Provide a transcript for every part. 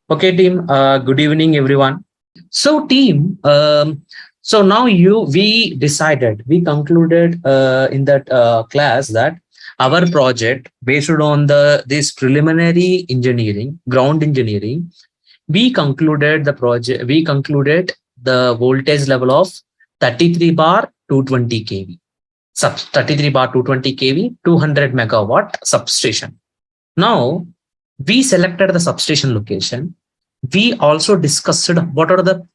Okay, team. Good evening, everyone. So, team. So now we concluded in that class that our project based on the this preliminary engineering, ground engineering, we concluded the project. We concluded the voltage level of 33 bar 220 kV. 33 bar 220 kV, 200 megawatt substation. Now we selected the substation location. We also discussed what are the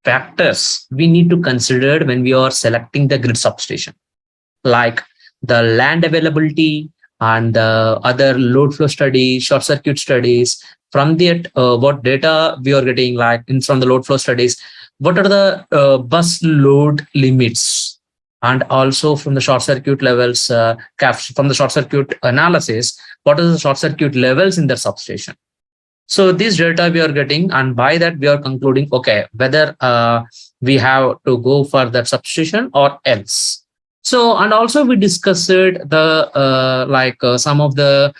factors we need to consider when we are selecting the grid substation, like the land availability and the other load flow studies, short circuit studies. From that, what data we are getting, like from the load flow studies, what are the bus load limits, and also from the short circuit levels, from the short circuit analysis, what are the short circuit levels in the substation. So this data we are getting, and by that we are concluding, okay, whether we have to go for that substation or else. So, and also we discussed the some of the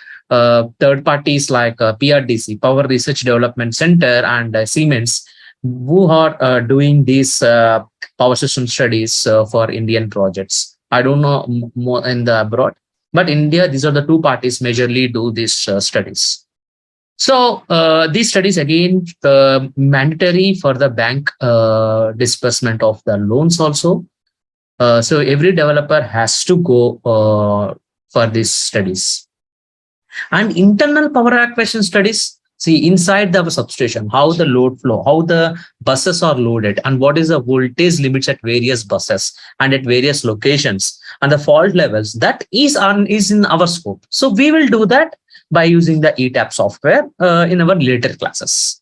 third parties like PRDC, Power Research Development Center, and Siemens, who are doing these power system studies for Indian projects. I don't know more in the abroad, but India, these are the two parties majorly do these studies. So these studies again mandatory for the bank disbursement of the loans also. So every developer has to go for these studies. And internal power acquisition studies, see inside the substation, how the load flow, how the buses are loaded, and what is the voltage limits at various buses and at various locations, and the fault levels, that is in our scope. So we will do that by using the ETAP software in our later classes.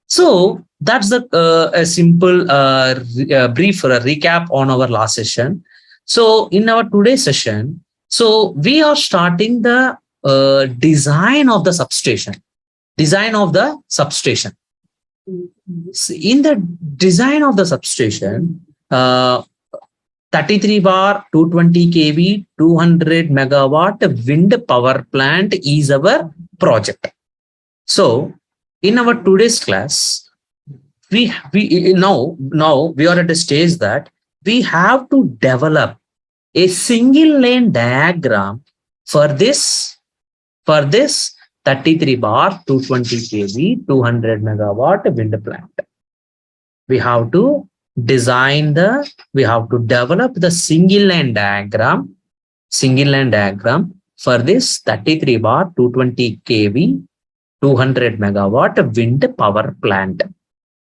So that's a simple brief recap on our last session. So in our today's session, so we are starting the design of the substation. Design of the substation. In the design of the substation, 33 bar 220 kV 200 megawatt wind power plant is our project. So in our today's class, we now we are at a stage that we have to develop a single lane diagram for this 33 bar 220 kV 200 megawatt wind plant. We have to develop the single line diagram for this 33 bar 220 kV 200 megawatt wind power plant.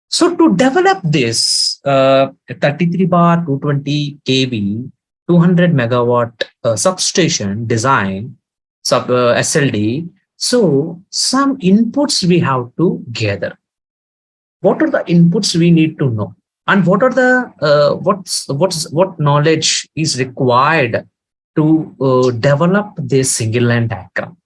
So to develop this 33 bar 220 kV 200 megawatt substation design, SLD, so some inputs we have to gather. What are the inputs we need to know? And what are the what knowledge is required to develop this single line diagram?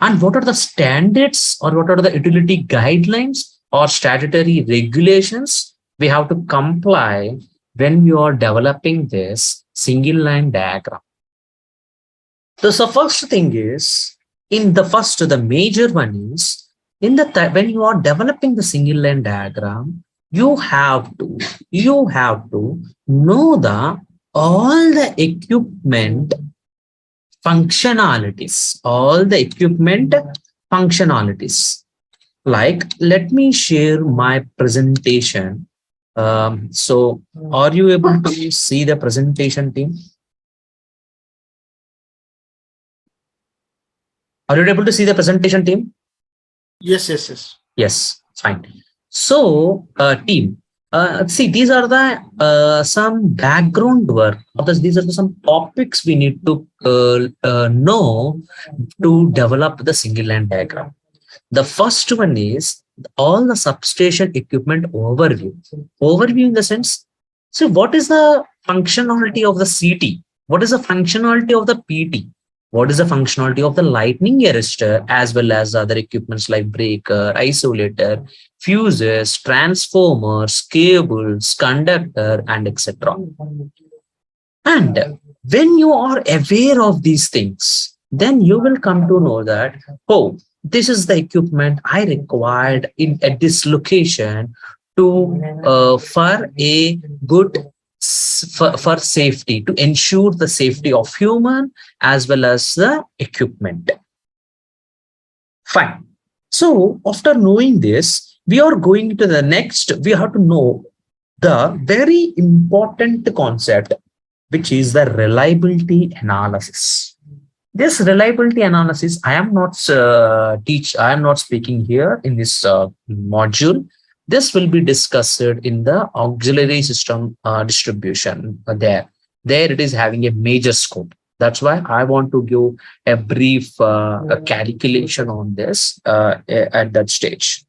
And what are the standards, or what are the utility guidelines or statutory regulations we have to comply when you are developing this single line diagram? So first thing is, the major one is, when you are developing the single line diagram, you have to know all the equipment functionalities, Like, let me share my presentation. So are you able to see the presentation, team? Are you able to see the presentation, team? Yes. Yes, fine. So, team, see, these are the some background work. These are some topics we need to know to develop the single line diagram. The first one is all the substation equipment overview. Overview in the sense, so what is the functionality of the CT? What is the functionality of the PT? What is the functionality of the lightning arrestor, as well as other equipments like breaker, isolator, fuses, transformers, cables, conductor, and etc. And when you are aware of these things, then you will come to know that, oh, this is the equipment I required in at this location to for a good for safety, to ensure the safety of human as well as the equipment. Fine. So after knowing this, we are going to the next. We have to know the very important concept, which is the reliability analysis. This reliability analysis, I am not speaking here in this module. This will be discussed in the auxiliary system distribution there it is having a major scope. That's why I want to give a brief a calculation on this at that stage.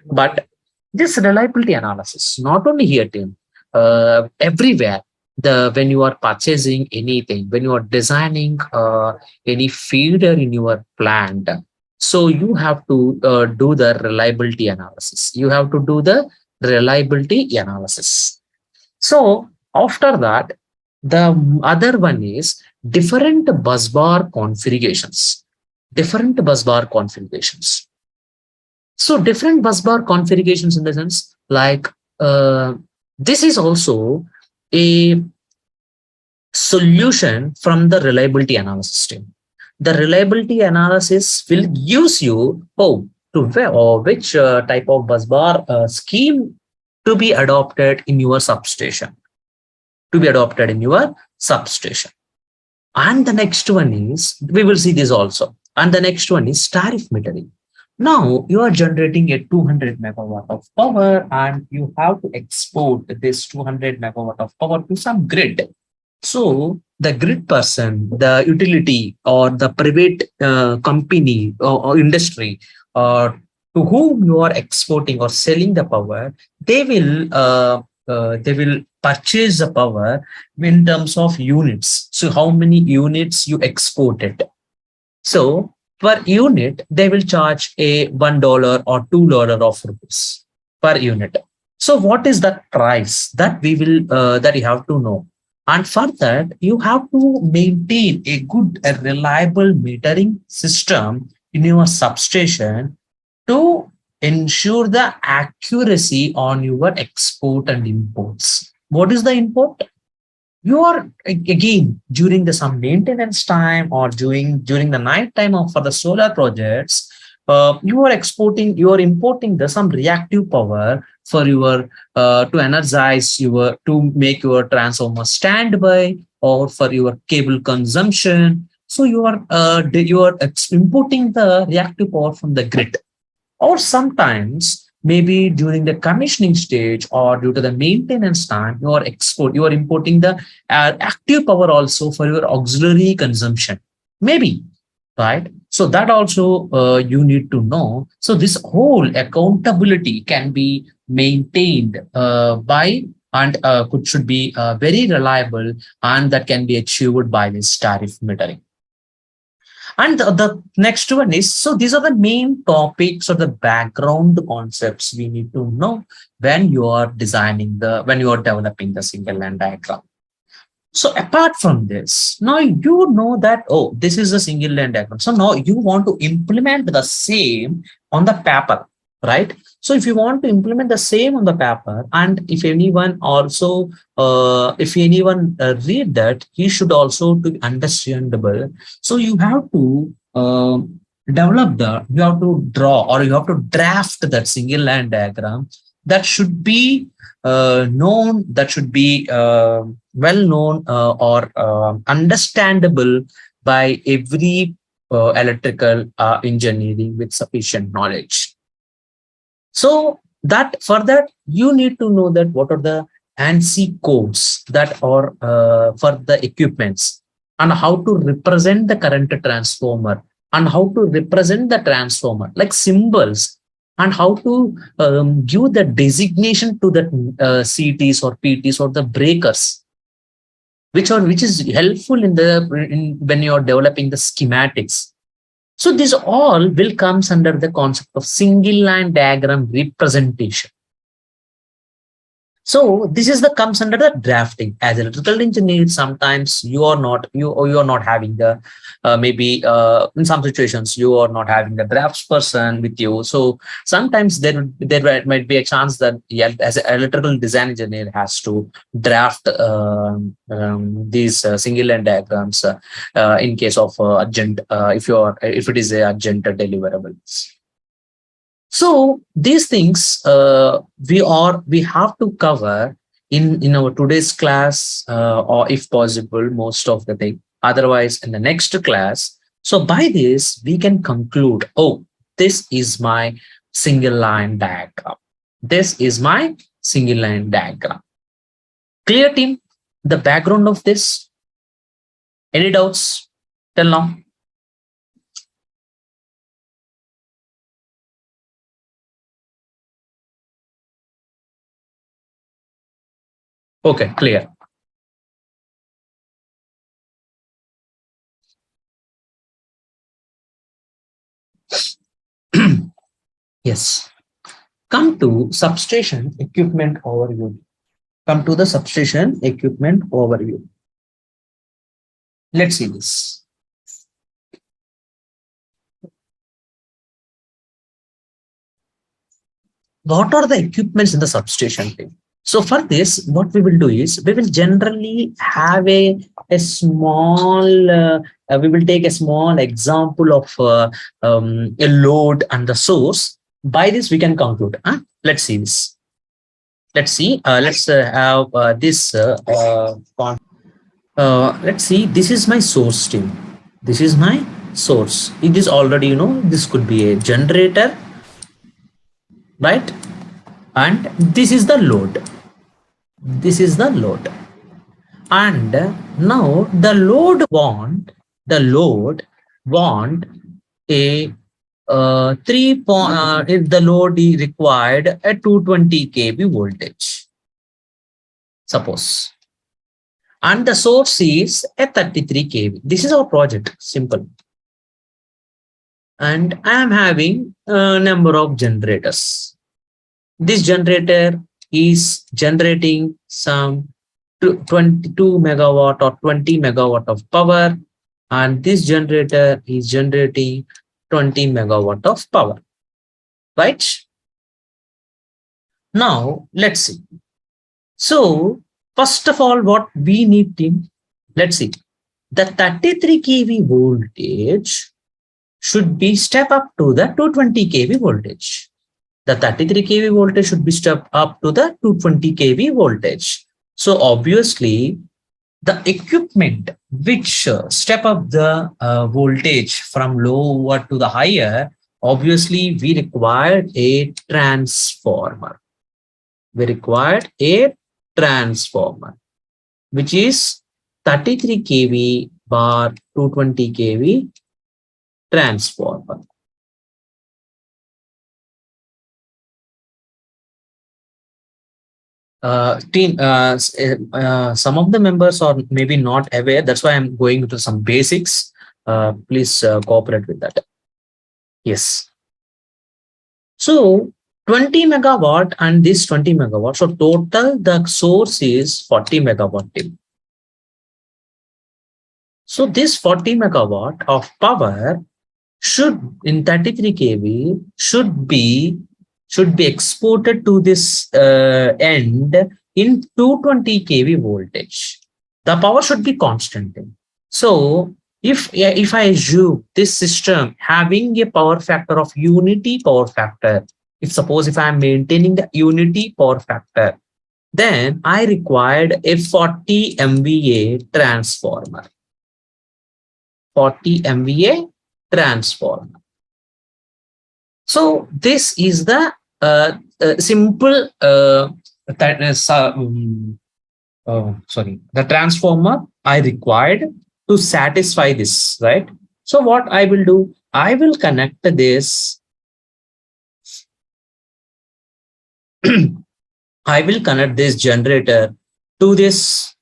But this reliability analysis, not only here, team, everywhere. The when you are purchasing anything, when you are designing any feeder in your plant, so you have to do the reliability analysis. You have to do the reliability analysis. So after that, the other one is different busbar configurations. Different busbar configurations. So different busbar configurations in the sense like this is also a solution from the reliability analysis team. The reliability analysis will use you to where or which type of busbar scheme to be adopted in your substation. To be adopted in your substation. And the next one is, we will see this also. And the next one is tariff metering. Now you are generating a 200 megawatt of power and you have to export this 200 megawatt of power to some grid. So the grid person, the utility or the private company or industry to whom you are exporting or selling the power, they will purchase the power in terms of units. So how many units you exported. So per unit, they will charge a $1 or $2 of rupees per unit. So what is the price that we will that you have to know? And for that, you have to maintain a good, a reliable metering system in your substation to ensure the accuracy on your export and imports. What is the import? You are again during the some maintenance time or during the night time of for the solar projects, you are importing the some reactive power for your to energize your to make your transformer standby or for your cable consumption. So you are importing the reactive power from the grid, or sometimes maybe during the commissioning stage or due to the maintenance time you are importing the active power also for your auxiliary consumption, maybe, right? So that also you need to know. So this whole accountability can be maintained by and should be very reliable, and that can be achieved by this tariff metering. And the next one is, so these are the main topics or the background concepts we need to know when you are when you are developing the single line diagram. So apart from this, now you know that, this is a single line diagram. So now you want to implement the same on the paper, right? So if you want to implement the same on the paper, and if anyone also, read that, he should also be understandable. So you have to you have to draw or you have to draft that single line diagram that should be known, that should be well known or understandable by every electrical engineering with sufficient knowledge. So that for that you need to know that what are the ANSI codes that are for the equipments, and how to represent the current transformer, and how to represent the transformer like symbols, and how to give the designation to the CTs or PTs or the breakers, which is helpful when you are developing the schematics. So this all will comes under the concept of single line diagram representation. So this is the comes under the drafting. As electrical engineer, sometimes you are not having the maybe in some situations you are not having the drafts person with you. So sometimes there might be a chance that, yeah, as an electrical design engineer has to draft these single line diagrams in case of urgent if it is a urgent deliverables. So these things we have to cover in our today's class, or if possible, most of the thing. Otherwise, in the next class. So by this, we can conclude, oh, this is my single line diagram. This is my single line diagram. Clear, team? The background of this? Any doubts till now? Okay, clear. Yes. Come to substation equipment overview. Come to the substation equipment overview. Let's see this. What are the equipments in the substation? So for this, what we will do is we will generally have a small, we will take a small example of a load and the source. By this, we can conclude. Let's see this. Let's see. Let's have this. Let's see. This is my source stream. This is my source. It is already, this could be a generator, right? And this is the load. This is the load. And now the load want a 3 point, if the load is required a 220 kV voltage, suppose. And the source is a 33 kV. This is our project, simple. And I am having a number of generators. This generator is generating some 22 megawatt or 20 megawatt of power, and this generator is generating 20 megawatt of power, right? Now let's see. So first of all, what we need to, let's see, the 33 kV voltage should be step up to the 220 kV voltage. The 33 kV voltage should be stepped up to the 220 kV voltage. So obviously, the equipment which step up the voltage from lower to the higher, obviously we required a transformer. We required a transformer, which is 33 kV bar 220 kV transformer. Team, some of the members are maybe not aware. That's why I'm going to some basics. Please cooperate with that. Yes. So 20 megawatt and this 20 megawatt. So total the source is 40 megawatt. Team. So this 40 megawatt of power should in 33 kV should be exported to this end in 220 kV voltage. The power should be constant. So if I assume this system having a power factor of unity power factor, if I am maintaining the unity power factor, then I required a 40 MVA transformer. 40 MVA transformer. So this is the simple the transformer I required to satisfy this, right? So what I will do, I will connect this. I will connect this generator to this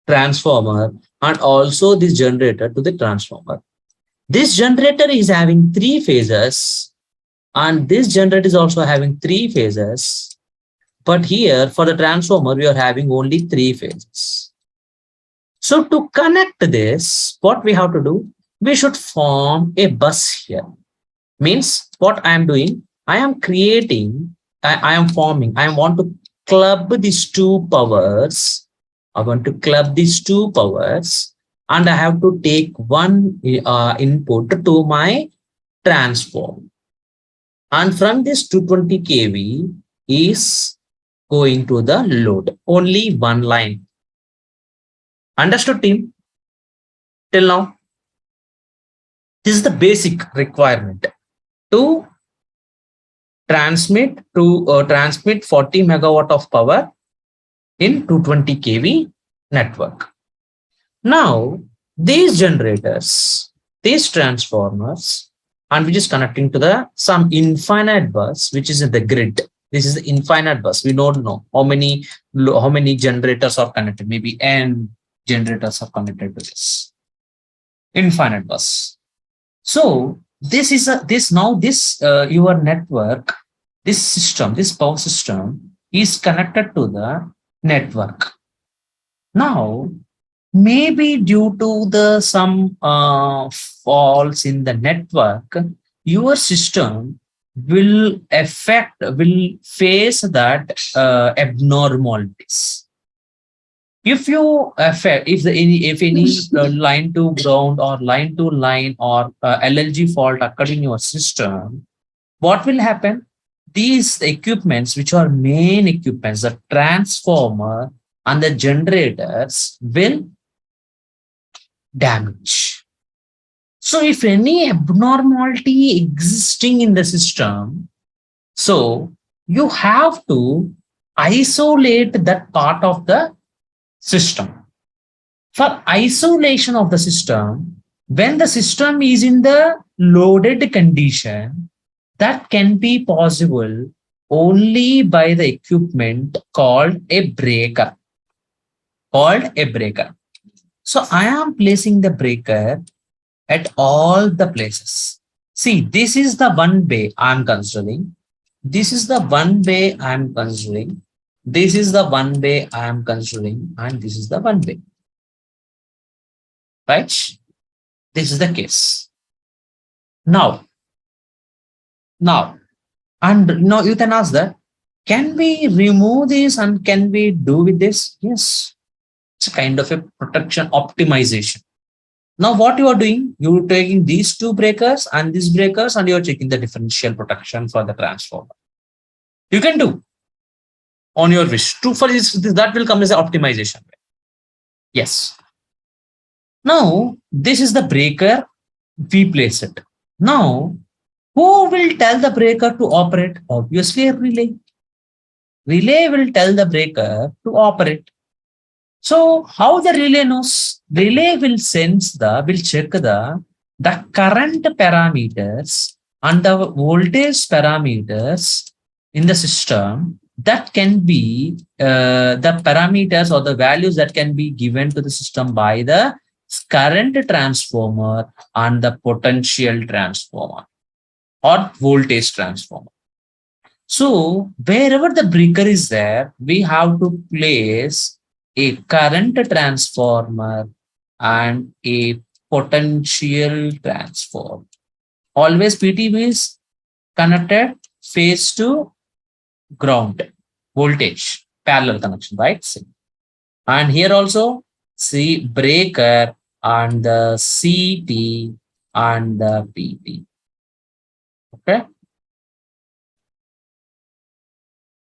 transformer and also this generator to the transformer. This generator is having 3 phases and this generator is also having 3 phases. But here for the transformer, we are having only 3 phases. So to connect this, what we have to do, we should form a bus here. Means what I am doing, I am creating, I am forming, I want to club these two powers. I want to club these two powers and I have to take one input to my transform. And from this 220 kV is going to the load. Only one line. Understood, team? Till now? This is the basic requirement to transmit 40 megawatt of power in 220 kV network. Now, these generators, these transformers, and which is connecting to the some infinite bus, which is in the grid. This is the infinite bus. We don't know how many generators are connected. Maybe n generators are connected to this infinite bus. So this is your network, this system, this power system is connected to the network. Now, maybe due to the some faults in the network, your system will face that abnormalities. If any line to ground or line to line or LLG fault occurred in your system, what will happen? These equipments, which are main equipments, the transformer and the generators will damage. So if any abnormality existing in the system, so you have to isolate that part of the system. For isolation of the system, when the system is in the loaded condition, that can be possible only by the equipment called a breaker. So I am placing the breaker at all the places. See, this is the one bay I'm considering. This is the one bay I'm considering. This is the one bay I am considering, and this is the one bay. Right? This is the case. Now, and now you can ask that, can we remove this and can we do with this? Yes. It's a kind of a protection optimization. Now, what you are doing, you're taking these two breakers and these breakers and you're checking the differential protection for the transformer. You can do on your wish. True for this, that will come as an optimization. Yes. Now, this is the breaker. We place it. Now, who will tell the breaker to operate? Obviously, a relay. Relay will tell the breaker to operate. So, how the relay knows? Relay will check the current parameters and the voltage parameters in the system that can be the parameters or the values that can be given to the system by the current transformer and the potential transformer or voltage transformer. So wherever the breaker is there, we have to place a current transformer and a potential transformer. Always PTB is connected phase to ground voltage, parallel connection, right? And here also see breaker and the CT and the PT. Okay.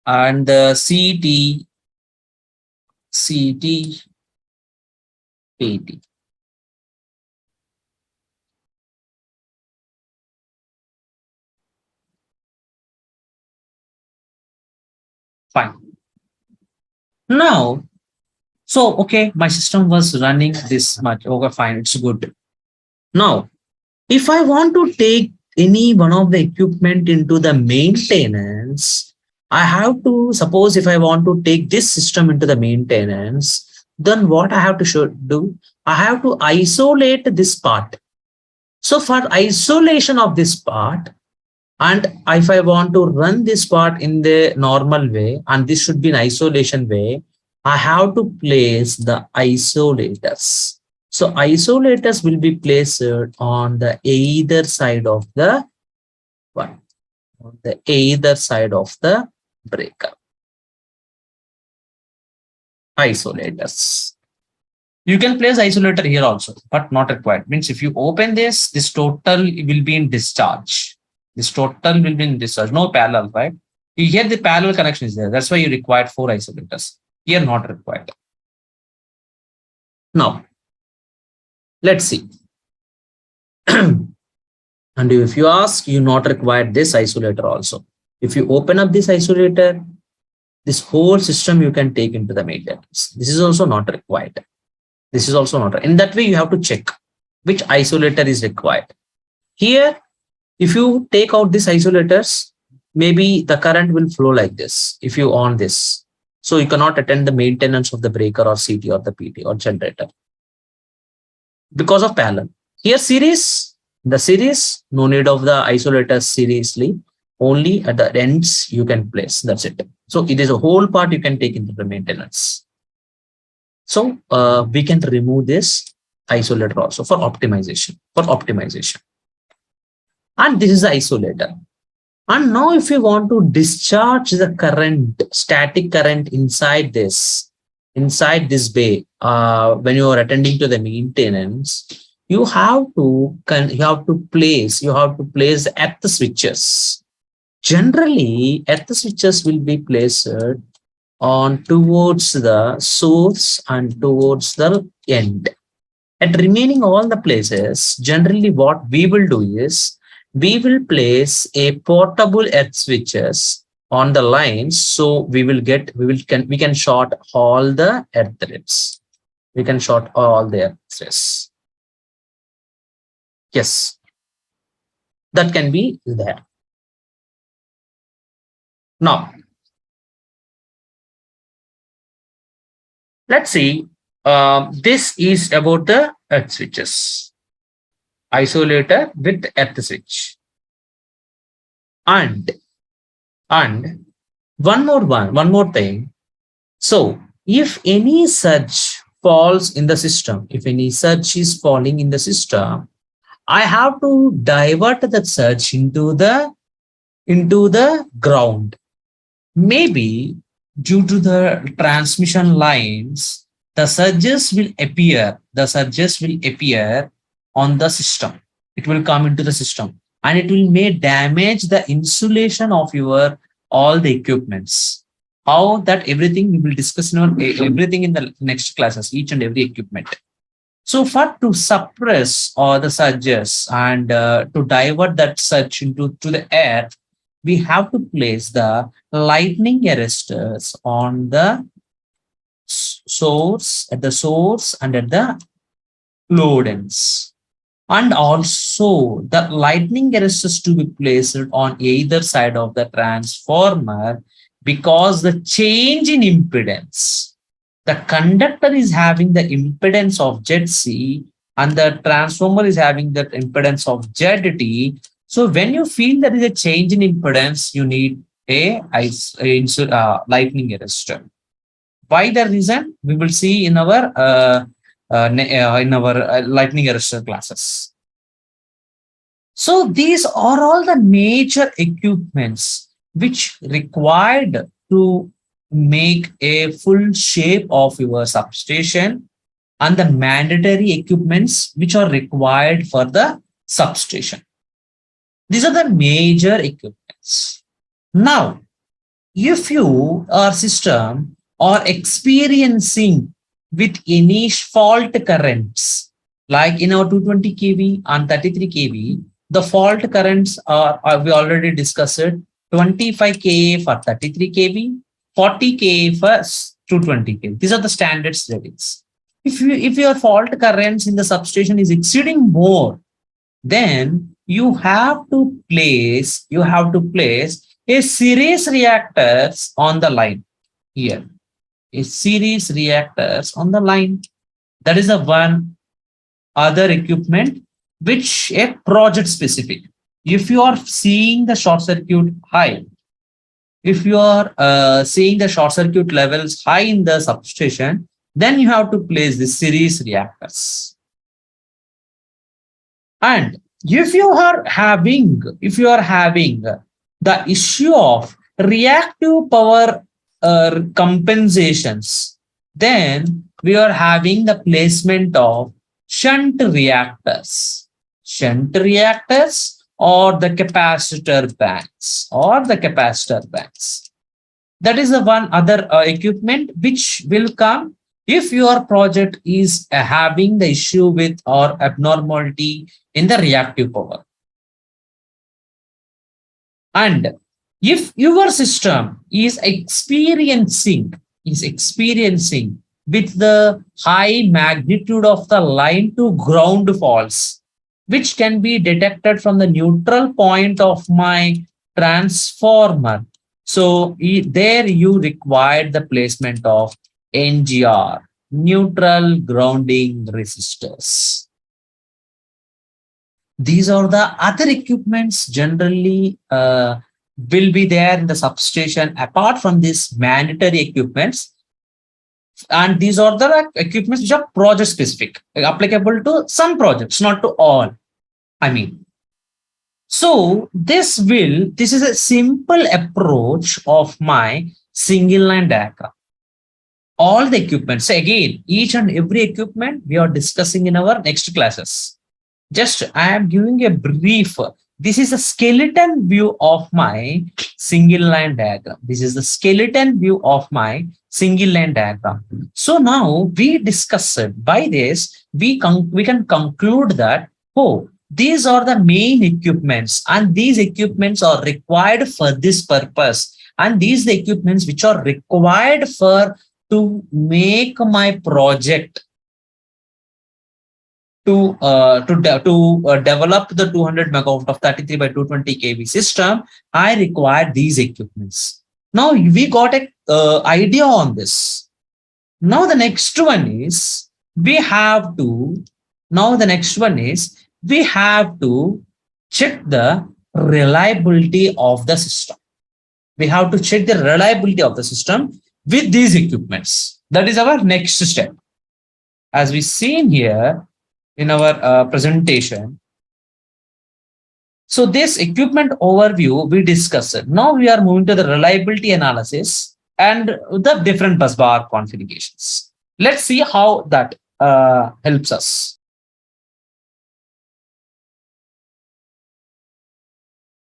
And the CT, PT. Fine. Now, so, okay, my system was running this much. Okay, fine, it's good. Now, if I want to take any one of the equipment into the maintenance, I have to, suppose if I want to take this system into the maintenance, then what I have to do? I have to isolate this part. So for isolation of this part, And if I want to run this part in the normal way, and this should be an isolation way, I have to place the isolators. So isolators will be placed on the either side of the one, on the either side of the breaker. Isolators. You can place isolator here also, but not required. Means if you open this total will be in discharge. This total will be in discharge. No parallel, right? Here the parallel connection is there. That's why you required 4 isolators. Here not required. Now, let's see. And if you ask, you not required this isolator also. If you open up this isolator, this whole system you can take into the maintenance. This is also not required. This is also not. In that way, you have to check which isolator is required. Here, if you take out these isolators, maybe the current will flow like this if you on this. So you cannot attend the maintenance of the breaker or CT or the PT or generator because of parallel. Here the series, no need of the isolators seriously. Only at the ends you can place. That's it. So it is a whole part you can take into the maintenance. So we can remove this isolator also for optimization. And this is the isolator. And now if you want to discharge the current, static current inside this bay, when you are attending to the maintenance, you have to place the earth switches. Generally, earth switches will be placed on towards the source and towards the end. At remaining all the places, generally what we will do is we will place a portable earth switches on the lines. So we can short all the earth threads. We can short all the earth threads. Yes, that can be there. Now, let's see. This is about the earth switches. Isolator with earth switch. And one more thing. So if any surge falls in the system, if any surge is falling in the system, I have to divert that surge into the ground. Maybe due to the transmission lines, the surges will appear on the system. It will come into the system and it will may damage the insulation of your all the equipments. How that everything we will discuss everything in the next classes, each and every equipment. So for to suppress all the surges and to divert that surge to the air, we have to place the lightning arresters on the source, and at the load ends. And also the lightning arresters to be placed on either side of the transformer, because the change in impedance, the conductor is having the impedance of ZC and the transformer is having the impedance of ZT. So when you feel there is a change in impedance, you need a lightning arrestor. Why the reason? We will see in our lightning arrestor classes. So these are all the major equipments which required to make a full shape of your substation, and the mandatory equipments which are required for the substation. These are the major equipments. Now, if your system are experiencing with any fault currents, like in our 220 kV and 33 kV, the fault currents are we already discussed it, 25 kA for 33 kV, 40 kA for 220 kV. These are the standard ratings. If your fault currents in the substation is exceeding more, then you have to place a series reactors on the line here. A series reactors on the line. That is the one other equipment which a project specific. If you are seeing the short circuit high, if you are seeing the short circuit levels high in the substation, then you have to place the series reactors. And if you are having the issue of reactive power compensations, then we are having the placement of shunt reactors. Shunt reactors or the capacitor banks. That is the one other equipment which will come if your project is having the issue with or abnormality in the reactive power. And if your system is experiencing with the high magnitude of the line to ground faults, which can be detected from the neutral point of my transformer. So there you require the placement of NGR, neutral grounding resistors. These are the other equipments generally will be there in the substation apart from these mandatory equipments. And these are the equipments which are project specific, applicable to some projects, not to all. I mean, so this is a simple approach of my single line diagram. All the equipment. So again, each and every equipment we are discussing in our next classes. Just I am giving a brief. This is a skeleton view of my single line diagram. This is the skeleton view of my single line diagram. So now we discussed by this, we can conclude that, oh, these are the main equipments and these equipments are required for this purpose. And these are the equipments which are required for to make my project to develop the 200 megawatt of 33 by 220 kV system, I require these equipments. Now we got a idea on this. Now the next one is we have to. Now the next one is we have to check the reliability of the system. We have to check the reliability of the system with these equipments. That is our next step. As we seen here in our presentation. So this equipment overview we discussed. Now we are moving to the reliability analysis and the different busbar configurations. Let's see how that helps us.